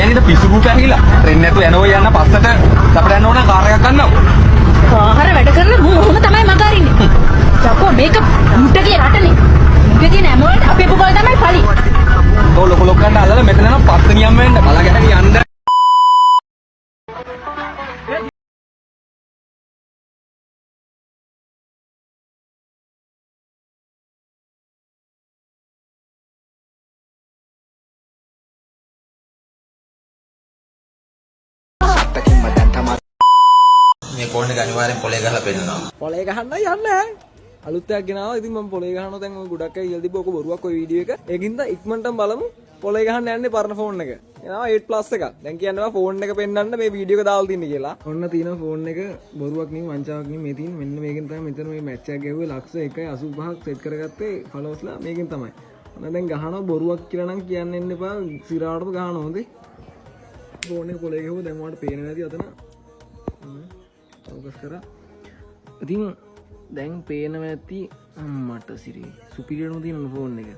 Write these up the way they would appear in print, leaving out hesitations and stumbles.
ගෑනිට පිස්සු බුක් ඇහිලා ට්‍රෙන් නැතුව යනවා යන්න පස්සට අපිට යන්න ඕන කාර් එකක් ගන්නවා. ආහාර වැඩ කරලා මම ඔහොම තමයි මග අරින්නේ. චක්කෝ මේක මුට්ටගේ රටනේ. මුට්ටේ තියෙන හැමෝට අපේ පුබල් තමයි පළි. ඔය ලොකු ලොක්කන්ට අල්ලලා මෙතන නම් පස්සනියම් වෙන්න බලගෙන යන්න. මේ ෆෝන් එක අනිවාර්යෙන් පොලේ ගහලා පෙන්නනවා. පොලේ ගහන්න යන්නේ අලුත්යක් ගෙනාවා. ඉතින් මම පොලේ ගහනවා දැන් ඔය ගොඩක් අය ඉල්ල තිබ්බ ඔක බොරුවක් ඔය වීඩියෝ එක. ඒකින්ද ඉක්මනටම බලමු පොලේ ගහන්න යන්නේ පරණ ෆෝන් එක. එනවා 8+ එකක්. දැන් කියනවා ෆෝන් එක පෙන්වන්න මේ වීඩියෝ එක දාලා තින්නේ කියලා. ඔන්න තියෙන ෆෝන් එක බොරුවක් නෙමෙයි වංචාවක් නෙමෙයි මේ තියෙන්නේ. මෙන්න මේකෙන් තමයි මෙතන මේ මැච් එක ගැහුවේ ලක්ෂ 1.85ක් සෙට් කරගත්තේ ෆලෝස්ලා මේකෙන් තමයි. ඔන්න දැන් ගහනවා බොරුවක් කියලා නම් කියන්න එන්න එපා. සිරාවටම ගහනවා හොඳේ. ෆෝන් එක පොලේ ගහුවා දැන් ඔයාලට පේන්නේ නැති අතන. ෆෝකස් කරා. ඉතින් දැන් පේනවා ඇති මට සිරි සුපිරියර්ම තියෙන ෆෝන් එක.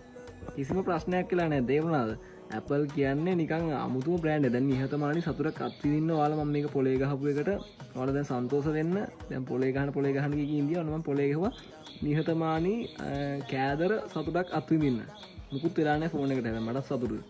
කිසිම ප්‍රශ්නයක් කියලා නැහැ. තේරුණාද? Apple කියන්නේ නිකන් අමුතුම බ්‍රෑන්ඩ් එක. දැන් නිහතමානී සතුටක් අත්විඳින්න ඔයාලා මම මේක පොලේ ගහපු එකට ඔයාලා දැන් සන්තෝෂ වෙන්න. දැන් පොලේ ගහන කී ඉන්දියා ඔන්න මම පොලේ ගහුවා. නිහතමානී කෑදර සතුටක් අත්විඳින්න. මුකුත් වෙලා නැහැ ෆෝන් එකට. මට සතුටුයි.